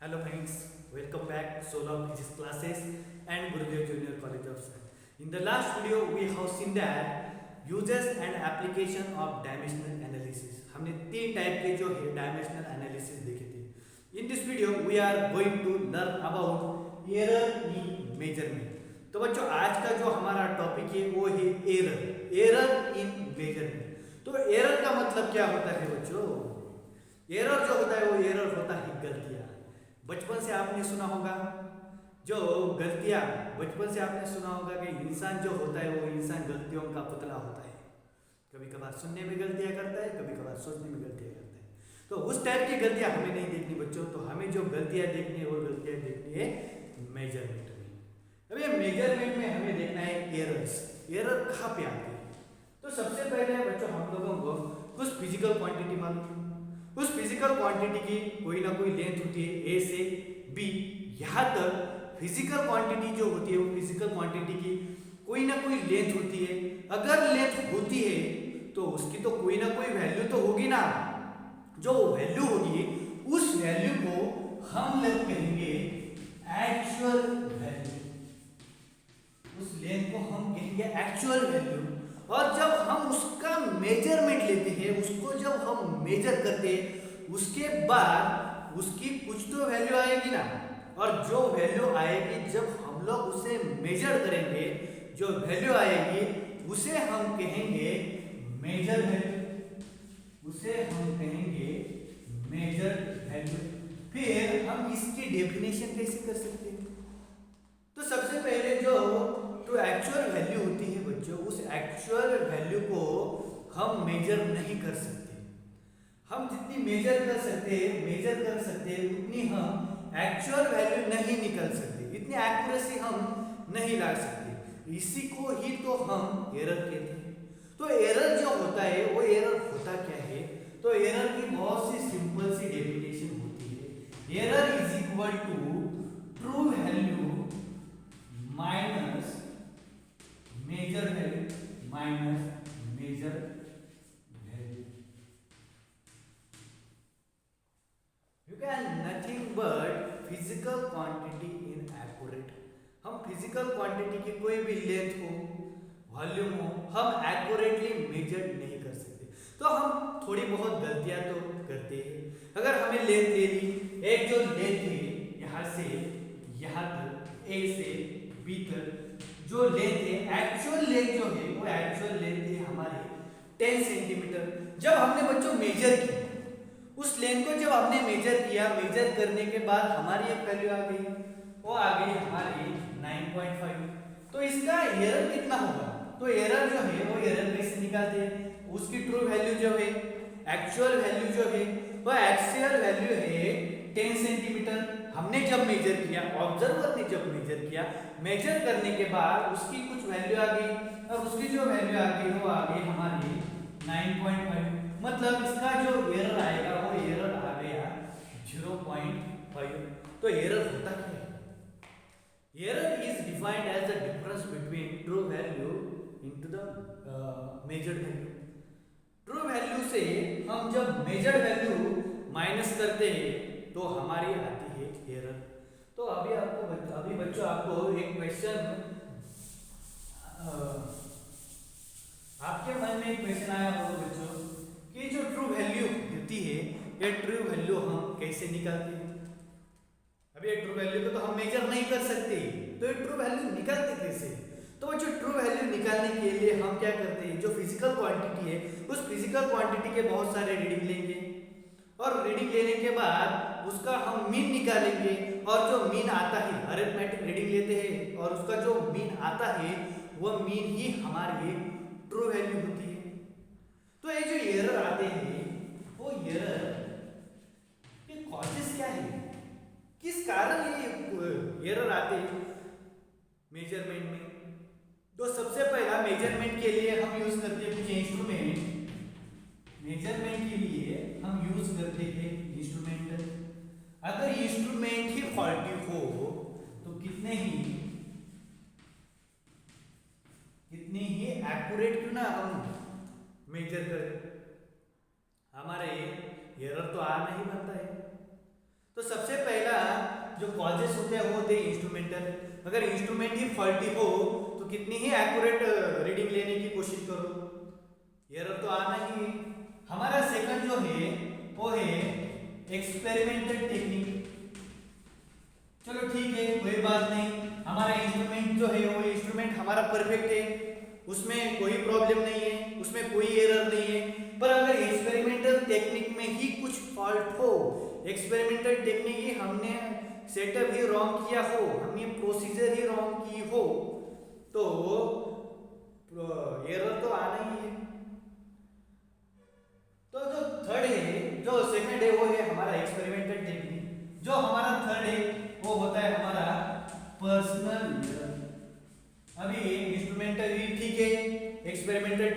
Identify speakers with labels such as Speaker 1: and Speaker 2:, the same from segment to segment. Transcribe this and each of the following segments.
Speaker 1: Hello friends, welcome back Solar Physics classes and Gurudev Junior College of Science. In the last video we have seen that uses and application of dimensional analysis. हमने तीन type के जो है dimensional analysis देखे थे. In this video we are going to learn about error in measurement. तो बच्चों आज का जो हमारा टॉपिक है वो है एरर इन मेजरमेंट. तो एरर का मतलब क्या होता है बच्चों? एरर जो होता है वो एरर होता है गलतियां. बचपन से आपने सुना होगा जो गलतियां, बचपन से आपने सुना होगा कि इंसान जो होता है वो इंसान गलतियों का पुतला होता है. कभी कभार सुनने में गलतियां करता है, कभी कभार सोचने में गलतियां करता है. तो उस टाइप की गलतियां हमें नहीं देखनी बच्चों. तो हमें जो गलतियां देखनी है वो गलतियां देखनी है मेजरमेंट में. अब ये मेजरमेंट में हमें देखना है एरर्स. एरर कहाँ पे आती है? तो सबसे पहले बच्चों हम लोगों को कुछ फिजिकल क्वांटिटी मालूम है. उस फिजिकल क्वांटिटी की कोई ना कोई लेंथ होती है ए से बी. यहाँ तक फिजिकल क्वांटिटी जो होती है वो फिजिकल क्वांटिटी की कोई ना कोई लेंथ होती है. अगर लेंथ होती है तो उसकी तो कोई ना कोई वैल्यू तो होगी ना. जो वैल्यू होगी उस वैल्यू को हम लोग कहेंगे एक्चुअल वैल्यू. उस लेंथ को हम कहेंगे एक्चुअल वैल्यू. और जब हम उसका मेजरमेंट लेते हैं, उसको जब हम मेजर करते हैं, उसके बाद उसकी कुछ तो वैल्यू आएगी ना. और जो वैल्यू आएगी जब हम लोग उसे मेजर करेंगे, जो वैल्यू आएगी उसे हम कहेंगे मेजर वैल्यू. उसे हम कहेंगे मेजर वैल्यू. फिर हम इसकी डेफिनेशन कैसे कर सकते हैं? तो सबसे पहले जो एक्चुअल वैल्यू होती है बच्चों, उस एक्चुअल वैल्यू को हम मेजर नहीं कर सकते. हम जितनी मेजर कर सकते हैं उतनी हम एक्चुअल वैल्यू नहीं निकल सकते, इतनी एक्यूरेसी हम नहीं ला सकते. इसी को ही तो हम एरर कहते हैं. तो एरर जो होता है वो एरर होता क्या है? तो एरर की बहुत सी सिंपल सी डेफिनेशन होती है. Error is equal to true value minus measure value minus measure value. You can nothing but physical quantity inaccurate. हम फिजिकल क्वांटिटी की कोई भी लेंथ हो, वॉल्यूम हो, हम एक्यूरेटली मेजर नहीं कर सकते. तो हम थोड़ी बहुत गलतियां तो करते हैं. अगर हमें लेंथ ले ली, एक जो लेंथ है यहाँ से यहाँ तक ए से बी तक, जो लेंथ है एक्चुअल लेंथ जो है वो एक्चुअल लेंथ है हमारी 10 सेंटीमीटर. जब हमने बच्चों मेजर किया, उस लेंथ को जब हमने मेजर किया, मेजर करने के बाद हमारी एक वैल्यू आ गई, वो आ गई हमारी 9.5. तो इसका एरर कितना होगा? तो एरर जो है वो एरर कैसे निकालते हैं? उसकी ट्रू वैल्यू जो है, एक्चुअल वैल्यू जो है वो एक्चुअल वैल्यू है 10 सेंटीमीटर. हमने जब मेजर किया, ऑब्जर्वर ने जब मेजर किया, मेजर करने के बाद उसकी कुछ वैल्यू आ गई, और उसकी जो वैल्यू आ गई वो आ गई हमारी 9.5. मतलब इसका जो एरर आएगा वो एरर आ गया 0.5. तो एरर होता क्या है? Error is defined as the difference between true value into the measured value. True value से हम जब मेजर्ड वैल्यू माइनस करते हैं तो हमारी आती है एरर. तो अभी बच्चों आपको एक क्वेश्चन, आपके मन में एक क्वेश्चन आया होगा बच्चों कि जो ट्रू वैल्यू होती है ये ट्रू वैल्यू हम कैसे निकालते हैं? अभी ये ट्रू वैल्यू को तो हम मेजर नहीं कर सकते, तो ये ट्रू वैल्यू निकालते कैसे? तो जो ट्रू वैल्यू निकालने के लिए हम क्या करते हैं, जो फिजिकल क्वांटिटी है उस फिजिकल क्वांटिटी के बहुत सारे रीडिंग लेंगे, और रीडिंग लेने के बाद उसका हम मीन निकालेंगे. और जो मीन आता है, अरिथमेटिक रीडिंग लेते हैं और उसका जो मीन आता है वो मीन ही हमारी ट्रू वैल्यू होती है. तो ये जो एरर आते हैं वो एरर के कॉजेस क्या है, किस कारण ये एरर आते हैं मेजरमेंट में? तो सबसे पहला मेजरमेंट के लिए हम यूज करते हैं कुछ इंस्ट्रूमेंट. मेजरमेंट के लिए हम यूज करते हैं इंस्ट्रूमेंट. अगर इंस्ट्रूमेंट ही फॉल्टी हो तो कितने ही एक्यूरेट क्यों ना हम मेजर करें, हमारे एरर तो आ नहीं बनता है. तो सबसे पहला जो कॉजेस होते हैं वो होते हैं इंस्ट्रूमेंटल। अगर इंस्ट्रूमेंट ही फॉल्टी हो तो कितनी ही एक्यूरेट रीडिंग लेने की कोशिश करो, एरर तो आना ही है। हमारा सेकंड जो है वो है एक्सपेरिमेंटल टेक्निक। चलो ठीक है, कोई बात नहीं, हमारा इंस्ट्रूमेंट जो है वो इंस्ट्रूमेंट हमारा परफेक्ट है, उसमें कोई प्रॉब्लम नहीं है, उसमें कोई एरर नहीं है। पर अगर एक्सपेरिमेंटल टेक्निक में ही कुछ फॉल्ट हो, एक्सपेरिमेंटल टेक्निक ही हमने सेटअप ही रॉन्ग किया हो, हमने प्रोसीजर ही रॉन्ग की हो, तो एरर तो आना ही है। तो जो थर्ड है, जो सेकंड है वो है हमारा एक्सपेरिमेंटल टेक्निक। जो हमारा थर्ड है वो होता है हमारा पर्सनल एरर। अभी इंस्ट्रूमेंटल भी ठीक है, एक्सपेरिमेंटल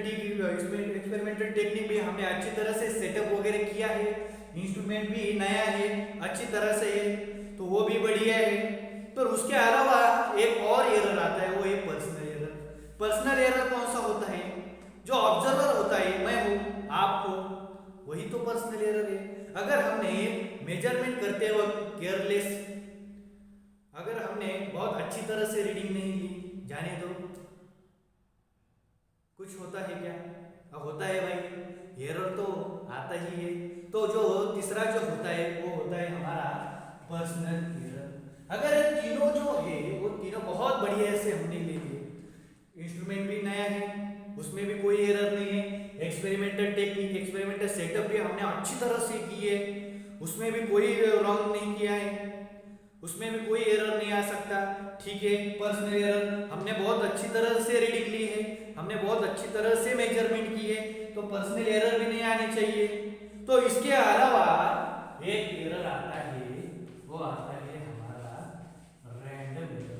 Speaker 1: टेक्निक भी हमने अच्छी तरह से सेटअप वगैरह किया है, इंस्ट्रूमेंट भी नया है, अच्छी तरह से है, तो वो भी बढ़िया है। पर उसके अलावा एक और एरर आता है, वो है पर्सनल एरर। पर्सनल एरर कौन सा होता है? जो ऑब्जर्वर होता है, मैं हूँ, आप हो, वही तो पर्सनल एरर है। अगर हमने मेजरमेंट करते वक्त केयरलेस, अगर हमने बहुत अच्छी तरह से रीडिंग नहीं ली, जाने दो, कुछ होता है क्या? होता है भाई, एरर तो आता ही है। तो जो तीसरा जो होता है वो होता है हमारा पर्सनल एरर। अगर तीनों जो है वो तीनों बहुत बढ़िया से हमने ले लिए, इंस्ट्रूमेंट भी नया है, उसमें भी कोई एरर नहीं है, एक्सपेरिमेंटल टेक्निक, एक्सपेरिमेंटल सेटअप भी हमने अच्छी तरह से की है, उसमें भी कोई रॉन्ग नहीं किया है, उसमें भी कोई एरर नहीं आ सकता, ठीक है। पर्सनल एरर, हमने बहुत अच्छी तरह से रीडिंग ली है, हमने बहुत अच्छी तरह से मेजरमेंट की है, तो पर्सनल एरर भी नहीं आनी चाहिए। तो इसके अलावा एक एरर आता है, वो आता है हमारा रैंडम एरर।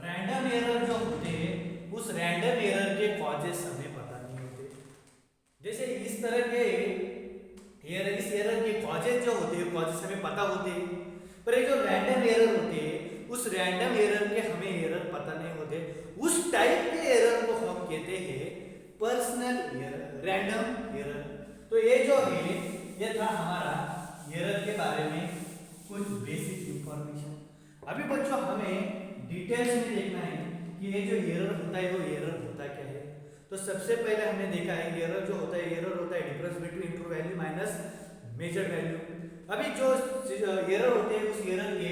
Speaker 1: रैंडम एरर जो होते हैं, उस रैंडम एरर के कॉजेस हमें पता नहीं होते। जैसे इस तरह के एरर, इस एरर के कॉजेस जो होते हैं, कॉजेस हमें पता होते हैं, पर ये जो रैंडम एरर होते हैं, उस रैंडम एरर के हमें एरर पता नहीं होते, उस टाइप के एरर को हम कहते हैं पर्सनल एरर, रैंडम एरर। तो ये जो है ये था हमारा एरर के बारे में कुछ बेसिक इंफॉर्मेशन। अभी बच्चों हमें डिटेल्स में देखना है कि ये जो एरर होता है वो एरर होता क्या है। तो सबसे पहले हमने देखा है एरर जो होता है, एरर होता है difference between true value minus measured value. अभी जो एरर होते हैं, उस एरर के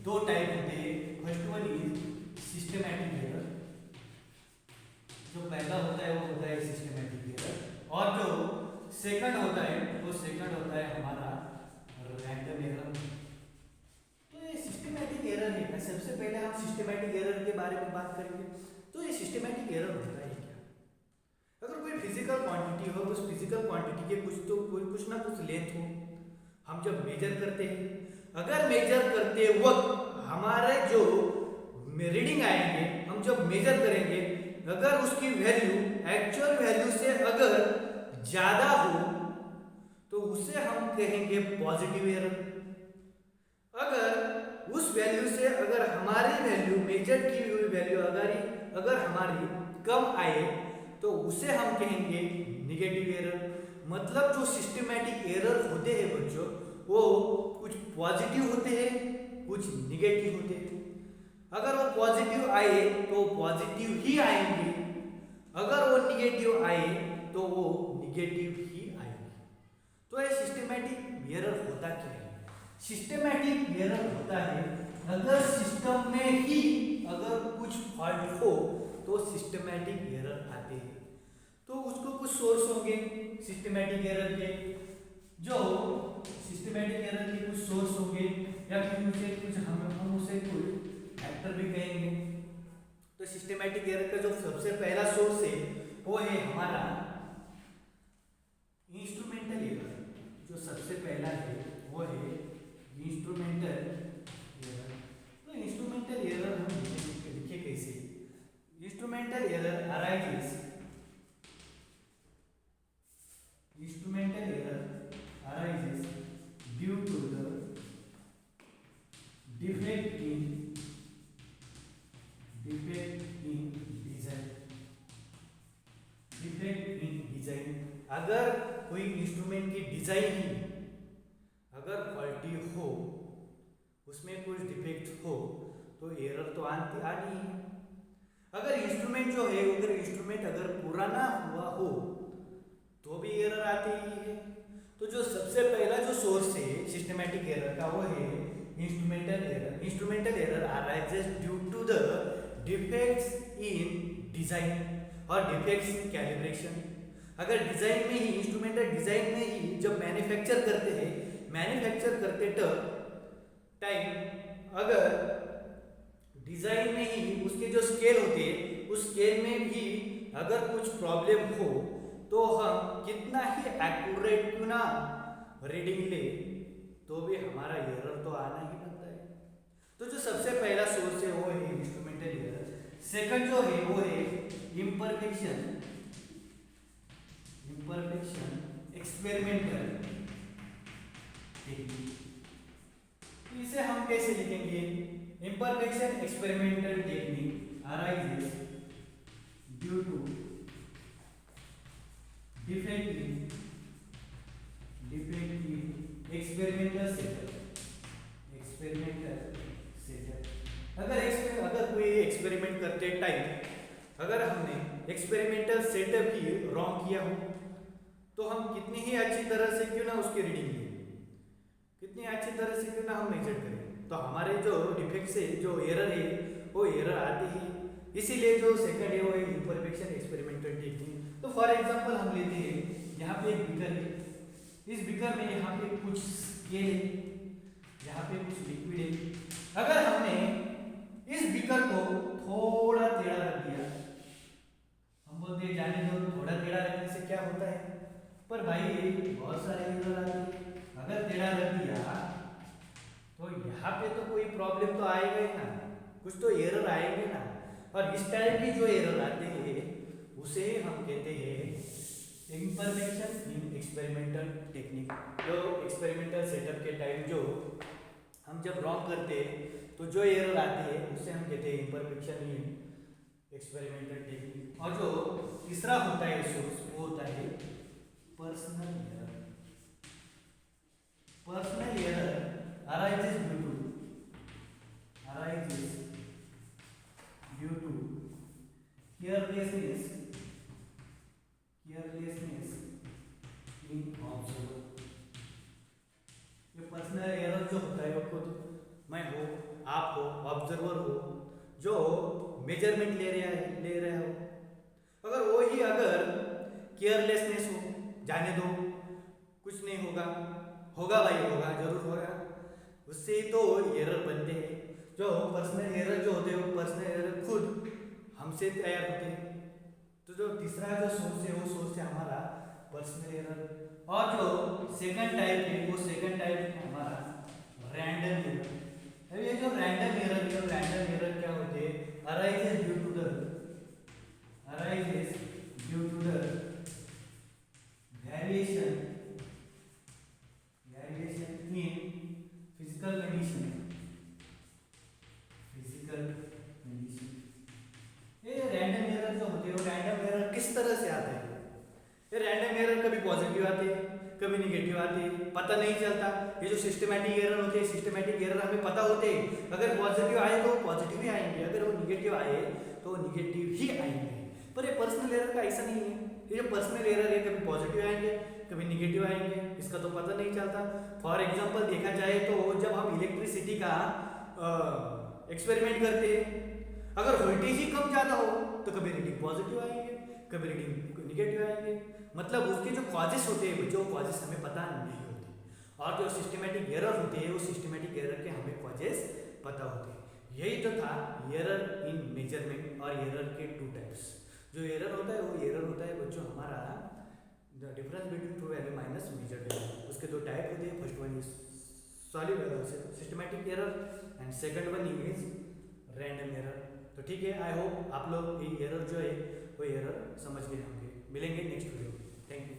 Speaker 1: दो टाइप होते हैं। First one is systematic error, जो पहला होता है वो होता है सिस्टमैटिक एरर, और जो सेकंड होता है वो सेकंड होता है हमारा रैंडम एरर। तो ये सिस्टमैटिक एरर है। सबसे पहले हम सिस्टमैटिक एरर के बारे में बात करेंगे। तो ये सिस्टमैटिक एरर होता है क्या? अगर कोई फिजिकल क्वांटिटी हो, उस फिजिकल क्वांटिटी के कुछ ना कुछ लेंथ हो, हम जब मेजर करते हैं, अगर मेजर करते वक्त हमारे जो रीडिंग आएंगे, हम जब मेजर करेंगे, अगर उसकी वैल्यू एक्चुअल वैल्यू से अगर ज्यादा हो तो उसे हम कहेंगे पॉजिटिव एरर। अगर उस वैल्यू से अगर हमारी वैल्यू, मेजर की हुई वैल्यू अगर हमारी कम आए तो उसे हम कहेंगे निगेटिव एरर। मतलब जो सिस्टमैटिक एरर होते हैं बच्चों, वो कुछ पॉजिटिव होते हैं, कुछ निगेटिव होते हैं। अगर वो पॉजिटिव आए तो पॉजिटिव ही आएंगे, अगर वो निगेटिव आए तो वो निगेटिव ही आएंगे। तो ये सिस्टमैटिक एरर होता क्या है? सिस्टमैटिक एरर होता है अगर सिस्टम में ही अगर कुछ फॉल्ट हो तो सिस्टमैटिक एरर आते हैं। तो उसको कुछ सोर्स होंगे सिस्टमैटिक एरर के, जो सिस्टमैटिक एरर के कुछ सोर्स होंगे, या फिर उसे कुछ हम उसे कोई फैक्टर भी कहेंगे। तो सिस्टमैटिक एरर का जो सबसे पहला सोर्स है वो है हमारा इंस्ट्रूमेंटल एरर। जो सबसे पहला है वो है इंस्ट्रूमेंटल एरर। तो इंस्ट्रूमेंटल एरर हम लिखे कैसे? Instrumental error arises due to the defect in design। अगर कोई इंस्ट्रूमेंट की डिजाइन ही अगर फॉल्टी हो, उसमें कुछ डिफेक्ट हो, तो एरर तो आनी है। अगर इंस्ट्रूमेंट जो है, अगर इंस्ट्रूमेंट अगर पुराना हुआ हो तो भी एरर आती ही है। तो जो सबसे पहला जो सोर्स है सिस्टमैटिक एरर का, वो है instrumental error. Instrumental error arises due to the defects in design और डिफेक्ट्स इन कैलिब्रेशन। अगर डिजाइन में ही, इंस्ट्रूमेंटल डिजाइन में ही जब मैन्युफैक्चर करते टाइम अगर डिजाइन में ही उसके जो स्केल होते हैं, उस स्केल में भी अगर कुछ प्रॉब्लम हो, तो हम कितना ही एक्यूरेट क्यों ना रीडिंग ले, तो भी हमारा एरर तो आना ही बनता है। तो जो सबसे पहला सोर्स है वो है इंस्ट्रूमेंटल एरर। सेकंड जो है वो है इम्परफेक्शन एक्सपेरिमेंटल टेक्निक। इसे हम कैसे लिखेंगे? Imperfection experimental technique arises due to defect in experimental setup। अगर कोई एक्सपेरिमेंट करते टाइम अगर हमने एक्सपेरिमेंटल सेटअप ही रॉन्ग किया हो, तो हम कितनी ही अच्छी तरह से क्यों ना उसकी रीडिंग लें, कितनी अच्छी तरह से क्यों ना हम मेजर करें, तो हमारे जो डिफेक्ट से जो एरर है वो एरर आती ही। इसीलिए जो सेकंड है वो है इम्परफेक्शन एक्सपेरिमेंटल टेक्निक। तो फॉर एग्जांपल हम लेते हैं, यहाँ पे एक बीकर है, इस बीकर में यहाँ पे कुछ स्केल है, यहाँ पे कुछ लिक्विड है। अगर हमने इस बीकर को थोड़ा टेढ़ा रख दिया, हम बोलते हैं जाने दो, थोड़ा टेढ़ा रखने से क्या होता है, पर भाई बहुत सारे एरर आते हैं। अगर टेढ़ा रख दिया तो यहाँ पे तो कोई प्रॉब्लम तो आएगा ही ना, कुछ तो एरर आएंगे ना। और इस टाइप की जो एरर आते हैं उसे हम कहते हैं इम्परफेक्शन इन एक्सपेरिमेंटल टेक्निक। जो एक्सपेरिमेंटल सेटअप के टाइम जो हम जब रॉन्ग करते हैं तो जो एरर आती है उसे हम कहते हैं इम्परफेक्शन इन एक्सपेरिमेंटल टेक्निक। और जो तीसरा होता है सोर्स, वो होता है personal error. Personal error arises due to carelessness in observer. ये पर्सनल एरर जो होता है वो खुद मैं हो, आप हो, ऑब्जर्वर हो, जो मेजरमेंट ले रहा हो, अगर वो ही अगर केयरलेसनेस हो, जाने दो कुछ नहीं होगा भाई, होगा जरूर होगा, उससे ही तो एरर बनते हैं। जो पर्सनल एरर जो होते हैं वो पर्सनल एरर खुद हमसे तैयार होते हैं। तो जो तीसरा जो सोर्स है वो सोर्स है हमारा पर्सनल एरर। और जो सेकंड टाइप है वो सेकंड टाइप है हमारा रैंडम एरर। अब ये जो रैंडम एरर क्या होते हैं? Arises due to the variation in physical condition. ये रैंडम एरर जो होते हैं वो रैंडम एरर किस तरह से आते हैं? ये रैंडम एरर कभी पॉजिटिव आते हैं, कभी निगेटिव आते हैं, पता नहीं चलता। ये जो सिस्टमैटिक एरर होते हैं, सिस्टमैटिक एरर हमें पता होते हैं, अगर पॉजिटिव आए तो पॉजिटिव ही आएंगे, अगर वो निगेटिव आए तो निगेटिव ही आएंगे। पर ये पर्सनल एरर का ऐसा नहीं है। ये जो पर्सनल एरर है कभी पॉजिटिव आएंगे, कभी निगेटिव आएंगे, इसका तो पता नहीं चलता। फॉर एग्जाम्पल देखा जाए तो जब हम इलेक्ट्रिसिटी का एक्सपेरिमेंट करते हैं, अगर वोल्टेज ही कम ज़्यादा हो तो कभी रीडिंग पॉजिटिव आएंगे, कभी रीडिंग निगेटिव आएंगे। मतलब उसके जो कॉजेस होते हैं, जो कॉजेस हमें पता नहीं होते, और जो सिस्टमैटिक एरर होते हैं वो सिस्टमैटिक एरर के हमें कॉजेस पता होते हैं। यही तो था एरर इन मेजरमेंट और एरर के टू टाइप्स। जो एरर होता है वो एरर होता है बच्चों हमारा the difference between true value minus measured value. उसके दो टाइप होते हैं, first one is solid systematic error and second one is random error. तो ठीक है, आई होप आप लोग ये एरर जो है वो एरर समझ गए होंगे। मिलेंगे नेक्स्ट वीडियो। Thank you.